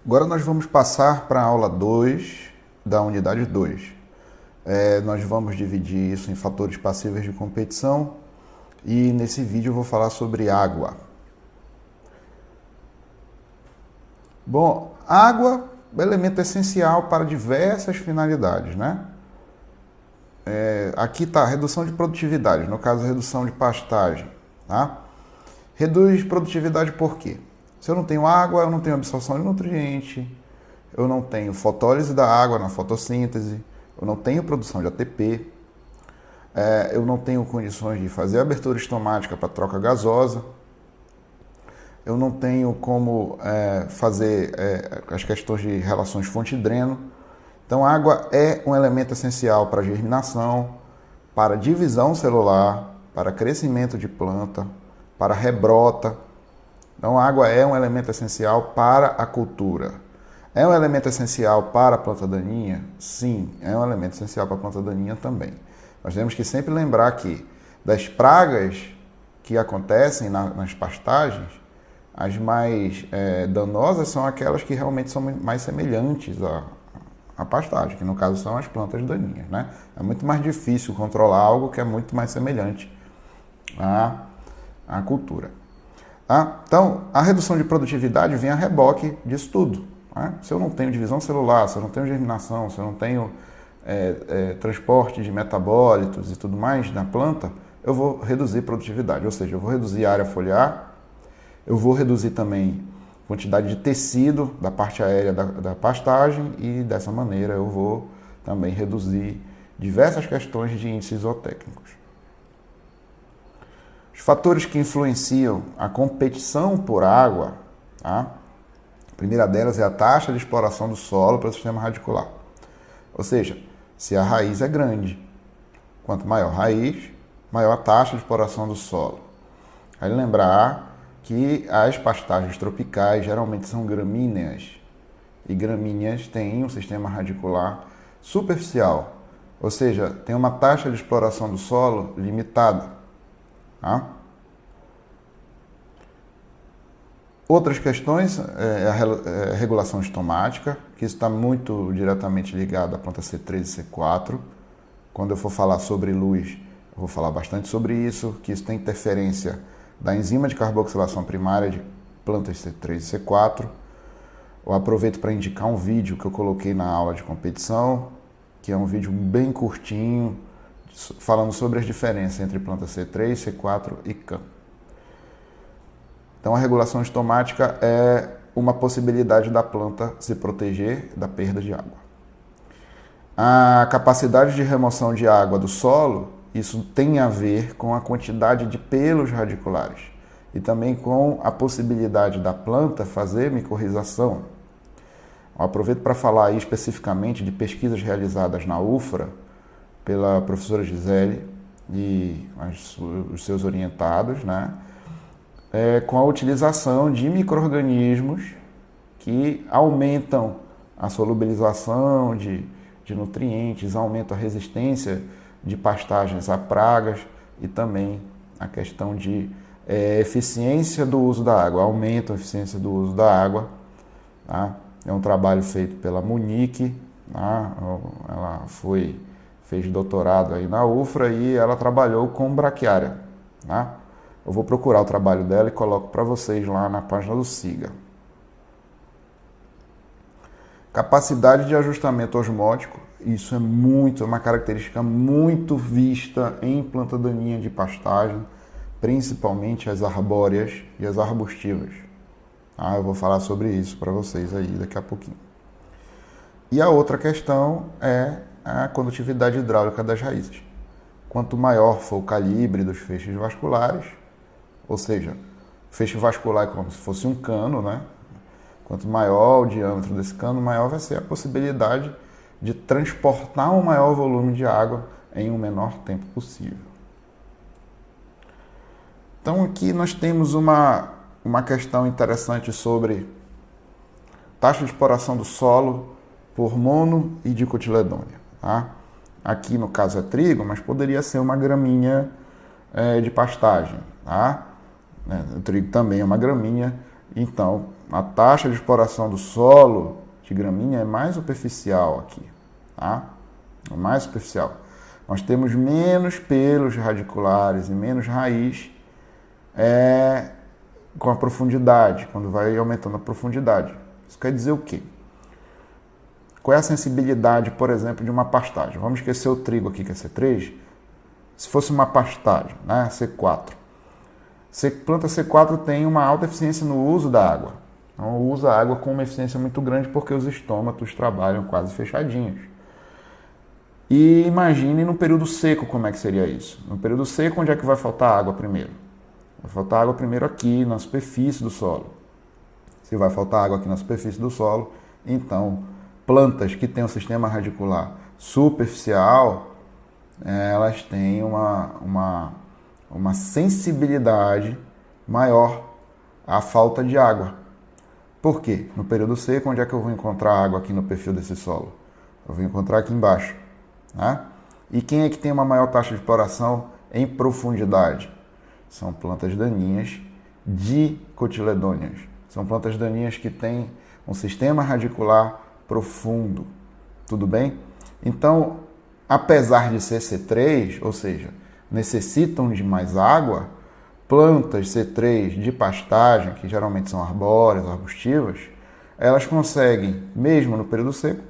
Agora nós vamos passar para a aula 2 da unidade 2. Nós vamos dividir isso em fatores passíveis de competição e nesse vídeo eu vou falar sobre água. Bom, água é um elemento essencial para diversas finalidades, né? Aqui está a redução de produtividade, no caso a redução de pastagem, tá? Reduz produtividade por quê? Se eu não tenho água, eu não tenho absorção de nutriente, eu não tenho fotólise da água na fotossíntese, eu não tenho produção de ATP, eu não tenho condições de fazer abertura estomática para troca gasosa, eu não tenho como fazer as questões de relações fonte-dreno. Então, a água é um elemento essencial para germinação, para divisão celular, para crescimento de planta, para rebrota. Então, a água é um elemento essencial para a cultura. É um elemento essencial para a planta daninha? Sim, é um elemento essencial para a planta daninha também. Nós temos que sempre lembrar que das pragas que acontecem nas pastagens, as mais danosas são aquelas que realmente são mais semelhantes à pastagem, que no caso são as plantas daninhas, né? É muito mais difícil controlar algo que é muito mais semelhante à cultura. Então, a redução de produtividade vem a reboque disso tudo. Né? Se eu não tenho divisão celular, se eu não tenho germinação, se eu não tenho transporte de metabólitos e tudo mais na planta, eu vou reduzir produtividade, ou seja, eu vou reduzir a área foliar, eu vou reduzir também a quantidade de tecido da parte aérea da pastagem e dessa maneira eu vou também reduzir diversas questões de índices zootécnicos. Os fatores que influenciam a competição por água, tá? A primeira delas é a taxa de exploração do solo para o sistema radicular. Ou seja, se a raiz é grande, quanto maior a raiz, maior a taxa de exploração do solo. Aí lembrar que as pastagens tropicais geralmente são gramíneas, e gramíneas têm um sistema radicular superficial, ou seja, tem uma taxa de exploração do solo limitada. Tá? Outras questões é a regulação estomática, que está muito diretamente ligado à planta C3 e C4. Quando eu for falar sobre luz, eu vou falar bastante sobre isso, que isso tem interferência da enzima de carboxilação primária de plantas C3 e C4. Eu aproveito para indicar um vídeo que eu coloquei na aula de competição, que é um vídeo bem curtinho, falando sobre as diferenças entre planta C3, C4 e CAM. Então, a regulação estomática é uma possibilidade da planta se proteger da perda de água. A capacidade de remoção de água do solo, isso tem a ver com a quantidade de pelos radiculares e também com a possibilidade da planta fazer micorrização. Eu aproveito para falar aí especificamente de pesquisas realizadas na UFRA pela professora Gisele e os seus orientados, né? Com a utilização de micro-organismos que aumentam a solubilização de nutrientes, aumentam a resistência de pastagens a pragas e também a questão de eficiência do uso da água, aumentam a eficiência do uso da água. Tá? É um trabalho feito pela Monique, tá? Ela fez doutorado aí na UFRA e ela trabalhou com braquiária. Tá? Eu vou procurar o trabalho dela e coloco para vocês lá na página do SIGA. Capacidade de ajustamento osmótico, isso é uma característica muito vista em planta daninha de pastagem, principalmente as arbóreas e as arbustivas. Eu vou falar sobre isso para vocês aí daqui a pouquinho. E a outra questão é a condutividade hidráulica das raízes. Quanto maior for o calibre dos feixes vasculares, ou seja, feixe vascular é como se fosse um cano, né? Quanto maior o diâmetro desse cano, maior vai ser a possibilidade de transportar um maior volume de água em um menor tempo possível. Então aqui nós temos uma questão interessante sobre taxa de exploração do solo por mono e dicotiledônia. Tá? Aqui no caso é trigo, mas poderia ser uma gramínea de pastagem. Tá? O trigo também é uma gramínea Então, a taxa de exploração do solo de gramínea é mais superficial aqui, tá? É mais superficial. Nós temos menos pelos radiculares e menos raiz com a profundidade, quando vai aumentando a profundidade. Isso quer dizer o quê? Qual é a sensibilidade, por exemplo, de uma pastagem? Vamos esquecer o trigo aqui, que é C3. Se fosse uma pastagem, né, C4. Planta C4 tem uma alta eficiência no uso da água. Então, usa a água com uma eficiência muito grande porque os estômatos trabalham quase fechadinhos. E imagine no período seco como é que seria isso. No período seco, onde é que vai faltar água primeiro? Vai faltar água primeiro aqui, na superfície do solo. Se vai faltar água aqui na superfície do solo, então plantas que têm um sistema radicular superficial, elas têm uma sensibilidade maior à falta de água. Por quê? No período seco, onde é que eu vou encontrar água aqui no perfil desse solo? Eu vou encontrar aqui embaixo. Né? E quem é que tem uma maior taxa de exploração em profundidade? São plantas daninhas dicotiledôneas. São plantas daninhas que têm um sistema radicular profundo. Tudo bem? Então, apesar de ser C3, ou seja, necessitam de mais água, plantas C3 de pastagem, que geralmente são arbóreas, arbustivas, elas conseguem, mesmo no período seco,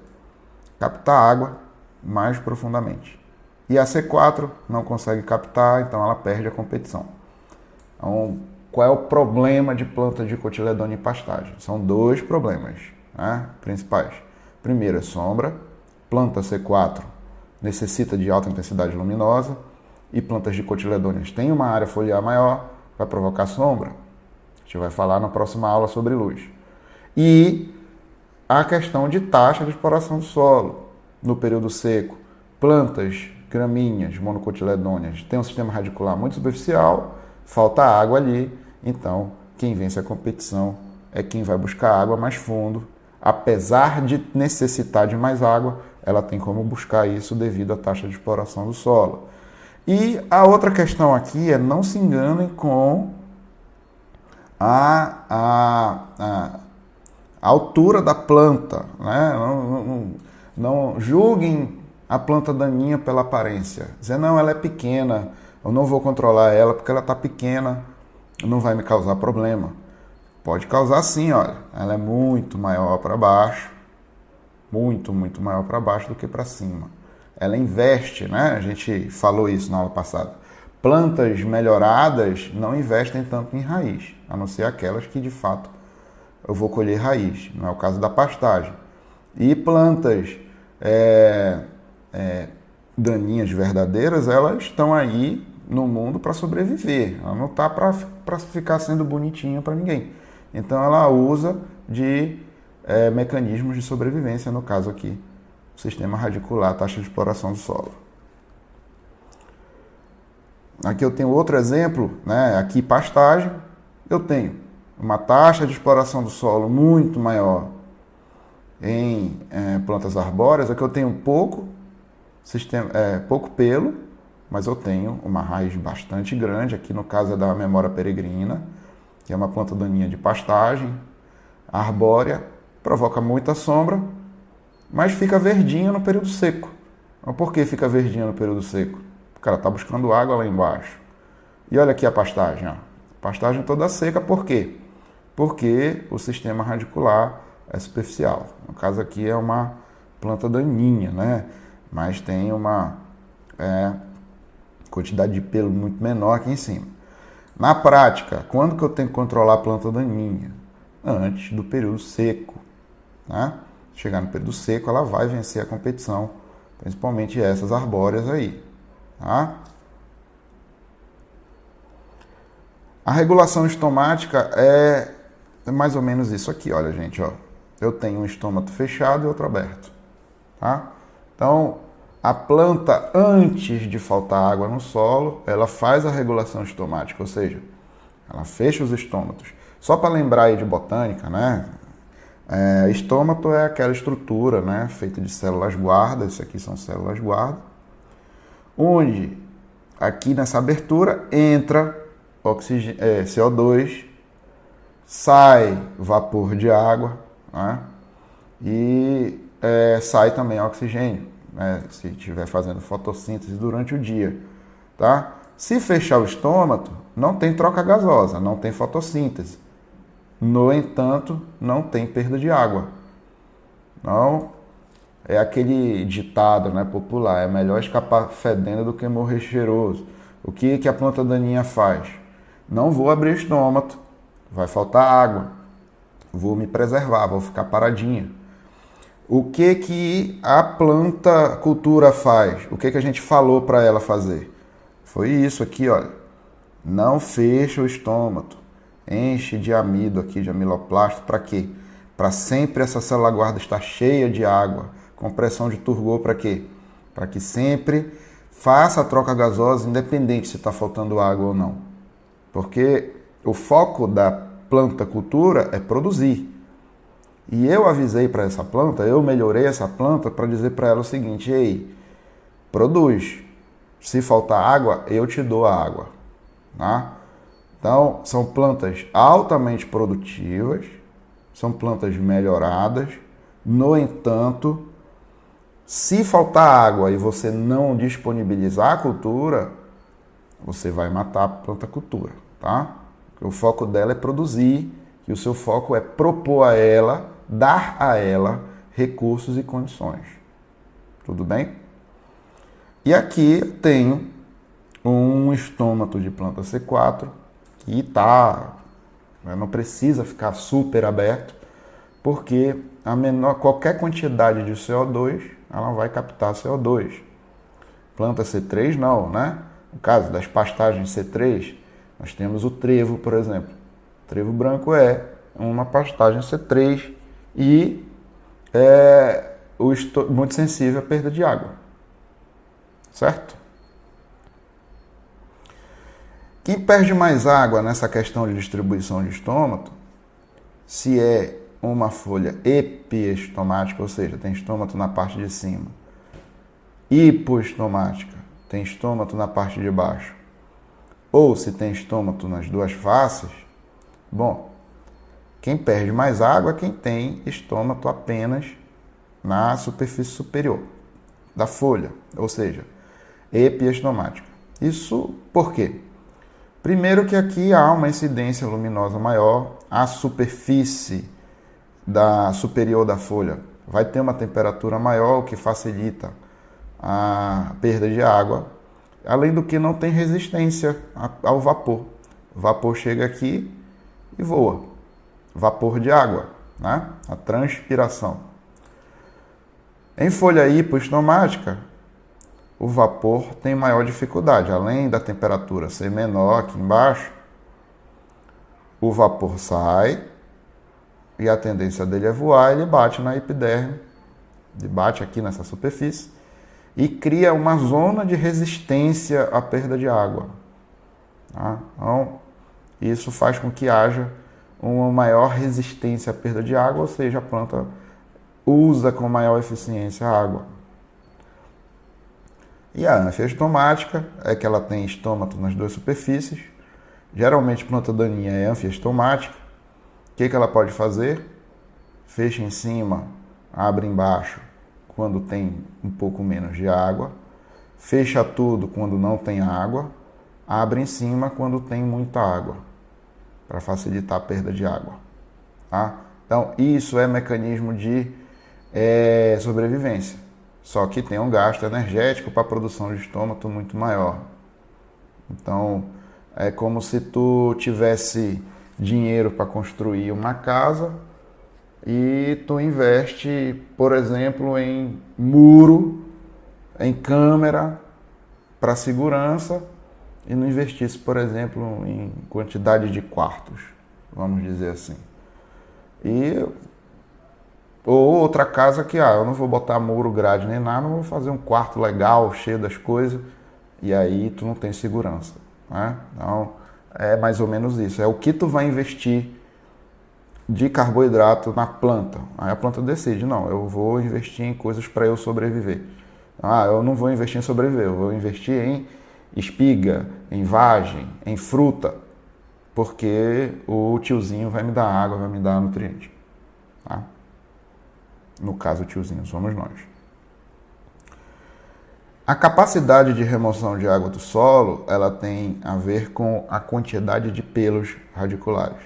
captar água mais profundamente. E a C4 não consegue captar, então ela perde a competição. Então, qual é o problema de planta de cotiledônea em pastagem? São dois problemas, né, principais. Primeiro é sombra. Planta C4 necessita de alta intensidade luminosa e plantas de cotiledôneas têm uma área foliar maior, vai provocar sombra. A gente vai falar na próxima aula sobre luz. E a questão de taxa de exploração do solo. No período seco, plantas gramíneas monocotiledôneas têm um sistema radicular muito superficial, falta água ali, então quem vence a competição é quem vai buscar água mais fundo. Apesar de necessitar de mais água, ela tem como buscar isso devido à taxa de exploração do solo. E a outra questão aqui é não se enganem com a altura da planta, né? Não julguem a planta daninha pela aparência. Dizer, não, ela é pequena, eu não vou controlar ela porque ela está pequena, não vai me causar problema. Pode causar sim, olha. Ela é muito maior para baixo, muito maior para baixo do que para cima. Ela investe, né? A gente falou isso na aula passada. Plantas melhoradas não investem tanto em raiz, a não ser aquelas que de fato eu vou colher raiz. Não é o caso da pastagem. E plantas daninhas verdadeiras, elas estão aí no mundo para sobreviver. Ela não está para ficar sendo bonitinha para ninguém. Então ela usa de mecanismos de sobrevivência, no caso aqui, o sistema radicular, taxa de exploração do solo. Aqui eu tenho outro exemplo, né? Aqui pastagem, eu tenho uma taxa de exploração do solo muito maior em plantas arbóreas. Aqui eu tenho pouco pelo, mas eu tenho uma raiz bastante grande. Aqui no caso é da Memora peregrina, que é uma planta daninha de pastagem, arbórea, provoca muita sombra, mas fica verdinha no período seco. Mas por que fica verdinha no período seco? Porque ela está buscando água lá embaixo. E olha aqui a pastagem, ó. Pastagem toda seca, por quê? Porque o sistema radicular é superficial. No caso aqui é uma planta daninha, né? Mas tem uma quantidade de pelo muito menor aqui em cima. Na prática, quando que eu tenho que controlar a planta daninha? Antes do período seco. Né? Chegar no período seco, ela vai vencer a competição, principalmente essas arbóreas aí. Tá? A regulação estomática é mais ou menos isso aqui, olha gente, ó. Eu tenho um estômago fechado e outro aberto. Tá? Então, a planta, antes de faltar água no solo, ela faz a regulação estomática, ou seja, ela fecha os estômatos. Só para lembrar aí de botânica, né? Estômato é aquela estrutura, né, feita de células guarda, isso aqui são células guarda, onde aqui nessa abertura entra CO2 sai vapor de água, né? E sai também oxigênio, né? Se estiver fazendo fotossíntese durante o dia, tá? Se fechar o estômago, não tem troca gasosa, não tem fotossíntese. No entanto, não tem perda de água. Não, é aquele ditado, né, popular, é melhor escapar fedendo do que morrer cheiroso. O que a planta daninha faz? Não vou abrir o estômago, vai faltar água, vou me preservar, vou ficar paradinha. O que a planta cultura faz? O que a gente falou para ela fazer? Foi isso aqui, olha. Não fecha o estômago, enche de amido aqui, de amiloplasto, para quê? Para sempre essa célula guarda estar cheia de água, com pressão de turgor, para quê? Para que sempre faça a troca gasosa, independente se está faltando água ou não. Porque o foco da planta cultura é produzir. E eu avisei para essa planta, eu melhorei essa planta para dizer para ela o seguinte: ei, produz. Se faltar água, eu te dou a água. Tá? Então, são plantas altamente produtivas, são plantas melhoradas. No entanto, se faltar água e você não disponibilizar a cultura, você vai matar a planta cultura, tá? O foco dela é produzir, e o seu foco é propor a ela, dar a ela recursos e condições. Tudo bem? E aqui eu tenho um estômago de planta C4 que não precisa ficar super aberto, porque qualquer quantidade de CO2 ela vai captar CO2. Planta C3 não, né? No caso das pastagens C3, nós temos o trevo, por exemplo. O trevo branco é uma pastagem C3 e é muito sensível à perda de água. Certo? Quem perde mais água nessa questão de distribuição de estômago, se é uma folha epiestomática, ou seja, tem estômago na parte de cima, hipoestomática, tem estômago na parte de baixo, ou se tem estômago nas duas faces, bom, quem perde mais água é quem tem estômago apenas na superfície superior da folha, ou seja, epiestomática. Isso por quê? Primeiro que aqui há uma incidência luminosa maior, a superfície superior da folha vai ter uma temperatura maior, o que facilita a perda de água, além do que não tem resistência ao vapor. O vapor chega aqui e voa. Vapor de água, né? A transpiração. Em folha hipoestomática, o vapor tem maior dificuldade. Além da temperatura ser menor aqui embaixo, o vapor sai e a tendência dele é voar, ele bate na epiderme, ele bate aqui nessa superfície e cria uma zona de resistência à perda de água. Tá? Então, isso faz com que haja uma maior resistência à perda de água, ou seja, a planta usa com maior eficiência a água. E a anfiestomática é que ela tem estômago nas duas superfícies. Geralmente, planta daninha é anfiestomática. O que ela pode fazer? Fecha em cima, abre embaixo quando tem um pouco menos de água. Fecha tudo quando não tem água. Abre em cima quando tem muita água, para facilitar a perda de água. Tá? Então, isso é mecanismo de sobrevivência. Só que tem um gasto energético para a produção de estômago muito maior. Então, é como se tu tivesse dinheiro para construir uma casa e tu investe, por exemplo, em muro, em câmera para segurança e não investisse, por exemplo, em quantidade de quartos, vamos dizer assim. Ou outra casa que, eu não vou botar muro, grade nem nada, não vou fazer um quarto legal, cheio das coisas, e aí tu não tem segurança, né? Então, é mais ou menos isso. É o que tu vai investir de carboidrato na planta. Aí a planta decide, não, eu vou investir em coisas para eu sobreviver. Eu não vou investir em sobreviver, eu vou investir em espiga, em vagem, em fruta. porque o tiozinho vai me dar água, vai me dar nutriente. Tá? No caso, o tiozinho somos nós. A capacidade de remoção de água do solo, ela tem a ver com a quantidade de pelos radiculares.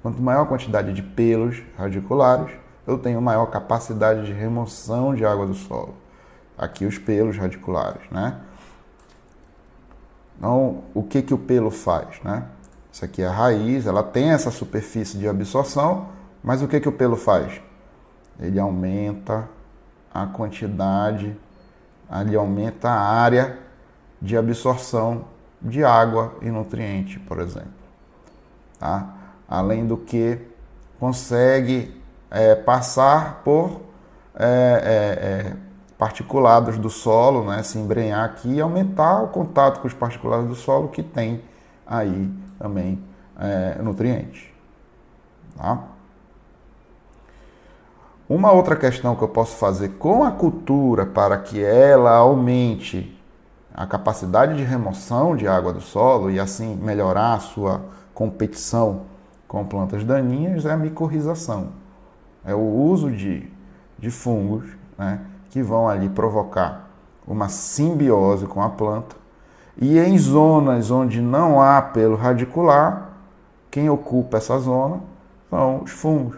Quanto maior a quantidade de pelos radiculares, eu tenho maior capacidade de remoção de água do solo. Aqui os pelos radiculares, né? Então, o que o pelo faz, né? Isso aqui é a raiz, ela tem essa superfície de absorção, mas o que o pelo faz? Ele aumenta a quantidade, ele aumenta a área de absorção de água e nutriente, por exemplo. Tá? Além do que consegue passar por particulados do solo, né? Se embrenhar aqui e aumentar o contato com os particulados do solo que tem aí também nutrientes. Tá? Uma outra questão que eu posso fazer com a cultura para que ela aumente a capacidade de remoção de água do solo e assim melhorar a sua competição com plantas daninhas é a micorrização. É o uso de fungos, né, que vão ali provocar uma simbiose com a planta. E em zonas onde não há pelo radicular, quem ocupa essa zona são os fungos,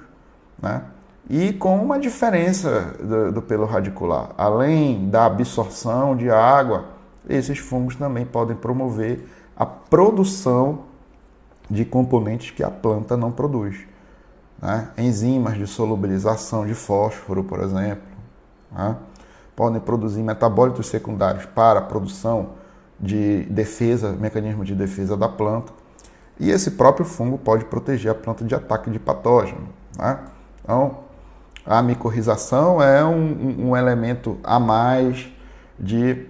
né? E com uma diferença do pelo radicular. Além da absorção de água, esses fungos também podem promover a produção de componentes que a planta não produz, né? Enzimas de solubilização de fósforo, por exemplo, né? Podem produzir metabólitos secundários para a produção de defesa, mecanismo de defesa da planta. E esse próprio fungo pode proteger a planta de ataque de patógeno, né? Então, a micorrização é um elemento a mais de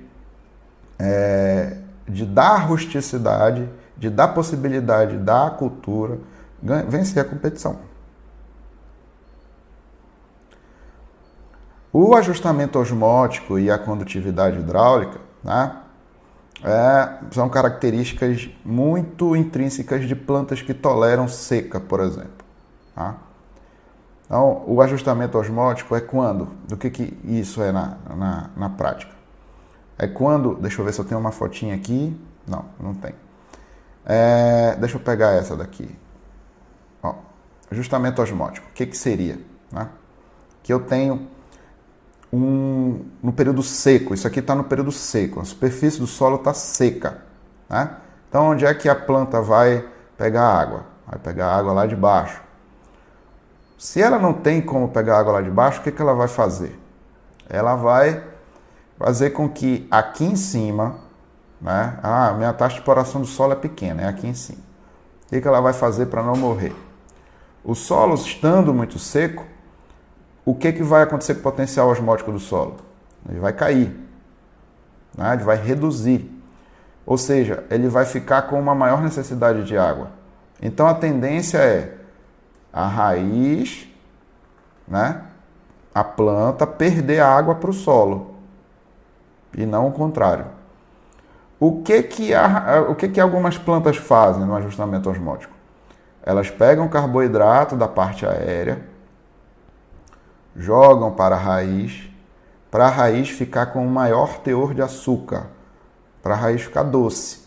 dar rusticidade, de dar possibilidade da cultura vencer a competição. O ajustamento osmótico e a condutividade hidráulica, né, são características muito intrínsecas de plantas que toleram seca, por exemplo. Tá? Então, o ajustamento osmótico é quando? Do que isso é na prática? É quando... Deixa eu ver se eu tenho uma fotinha aqui. Não tem. Deixa eu pegar essa daqui. Ó, ajustamento osmótico. O que seria? Né? Que eu tenho no período seco. Isso aqui está no período seco. A superfície do solo está seca. Né? Então, onde é que a planta vai pegar água? Vai pegar água lá de baixo. Se ela não tem como pegar água lá de baixo, o que ela vai fazer? Ela vai fazer com que aqui em cima, né? Minha taxa de exploração do solo é pequena, é aqui em cima. O que ela vai fazer para não morrer? O solo estando muito seco, o que vai acontecer com o potencial osmótico do solo? Ele vai cair, né? Ele vai reduzir. Ou seja, ele vai ficar com uma maior necessidade de água. Então a tendência é a raiz, né, a planta, perder água para o solo. E não o contrário. O que algumas plantas fazem no ajustamento osmótico? Elas pegam carboidrato da parte aérea, jogam para a raiz ficar com um maior teor de açúcar, para a raiz ficar doce.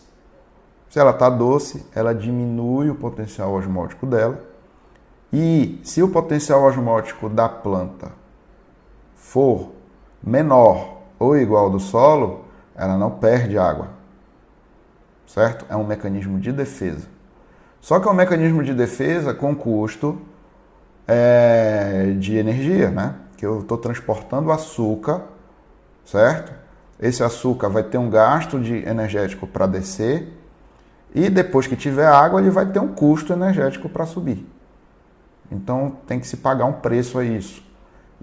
Se ela está doce, ela diminui o potencial osmótico dela. E se o potencial osmótico da planta for menor ou igual ao do solo, ela não perde água, certo? É um mecanismo de defesa. Só que é um mecanismo de defesa com custo de energia, né? Que eu estou transportando açúcar, certo? Esse açúcar vai ter um gasto energético para descer e depois que tiver água, ele vai ter um custo energético para subir. Então, tem que se pagar um preço a isso.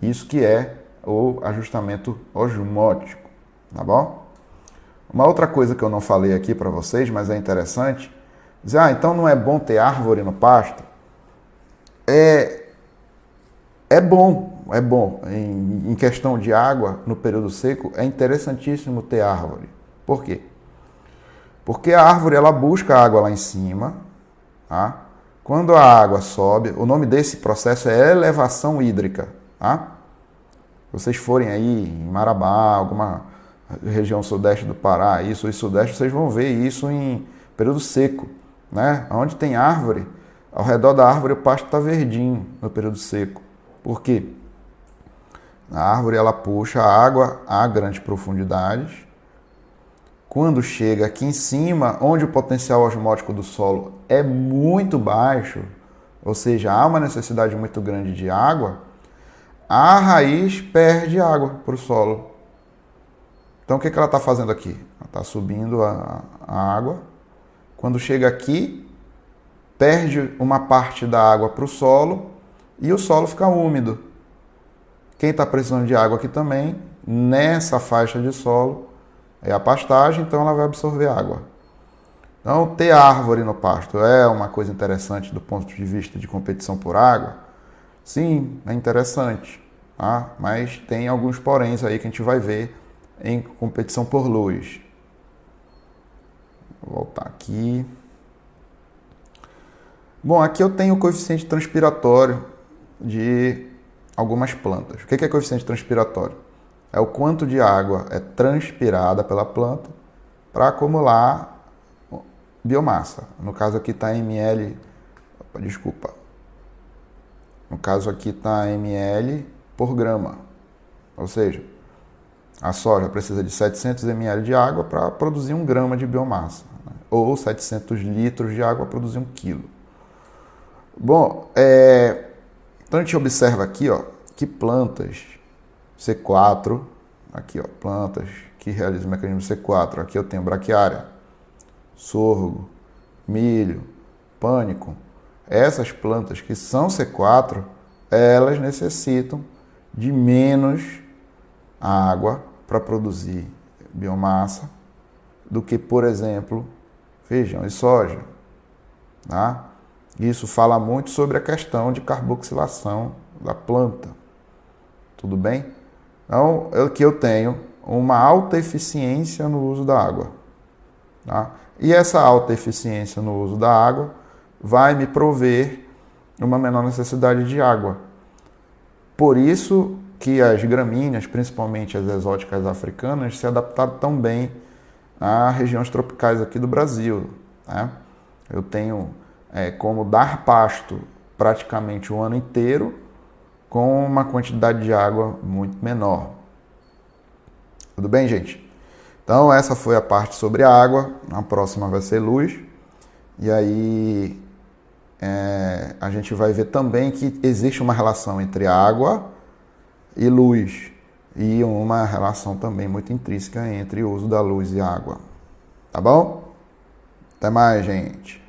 Isso que é o ajustamento osmótico, tá bom? Uma outra coisa que eu não falei aqui para vocês, mas é interessante, dizer, então não é bom ter árvore no pasto? É bom. Em questão de água, no período seco, é interessantíssimo ter árvore. Por quê? Porque a árvore, ela busca água lá em cima, Tá? Quando a água sobe, o nome desse processo é elevação hídrica. Tá? Se vocês forem aí em Marabá, alguma região sudeste do Pará, isso e sudeste, vocês vão ver isso em período seco. Né? Onde tem árvore, ao redor da árvore o pasto está verdinho no período seco. Por quê? A árvore ela puxa a água a grandes profundidades. Quando chega aqui em cima, onde o potencial osmótico do solo é muito baixo, ou seja, há uma necessidade muito grande de água, a raiz perde água para o solo. Então o que ela está fazendo aqui? Ela está subindo a água. Quando chega aqui, perde uma parte da água para o solo e o solo fica úmido. Quem está precisando de água aqui também, nessa faixa de solo, é a pastagem, então ela vai absorver água. Então, ter árvore no pasto é uma coisa interessante do ponto de vista de competição por água? Sim, é interessante, tá? Mas tem alguns poréns aí que a gente vai ver em competição por luz. Vou voltar aqui. Bom, aqui eu tenho o coeficiente transpiratório de algumas plantas. O que é coeficiente transpiratório? É o quanto de água é transpirada pela planta para acumular biomassa. No caso aqui está ml, desculpa. No caso aqui está ml por grama. Ou seja, a soja precisa de 700 ml de água para produzir 1 grama de biomassa. Né? Ou 700 litros de água para produzir 1 quilo. Bom, então a gente observa aqui, ó, que plantas C4, aqui ó, plantas que realizam o mecanismo C4, aqui eu tenho braquiária, sorgo, milho, pânico. Essas plantas que são C4, elas necessitam de menos água para produzir biomassa do que, por exemplo, feijão e soja. Tá? Isso fala muito sobre a questão de carboxilação da planta. Tudo bem? Então, aqui eu tenho uma alta eficiência no uso da água. Tá? E essa alta eficiência no uso da água vai me prover uma menor necessidade de água. Por isso que as gramíneas, principalmente as exóticas africanas, se adaptaram tão bem a regiões tropicais aqui do Brasil. Né? Eu tenho como dar pasto praticamente o ano inteiro com uma quantidade de água muito menor. Tudo bem, gente? Então, essa foi a parte sobre a água. A próxima vai ser luz. E aí, a gente vai ver também que existe uma relação entre água e luz. E uma relação também muito intrínseca entre o uso da luz e água. Tá bom? Até mais, gente.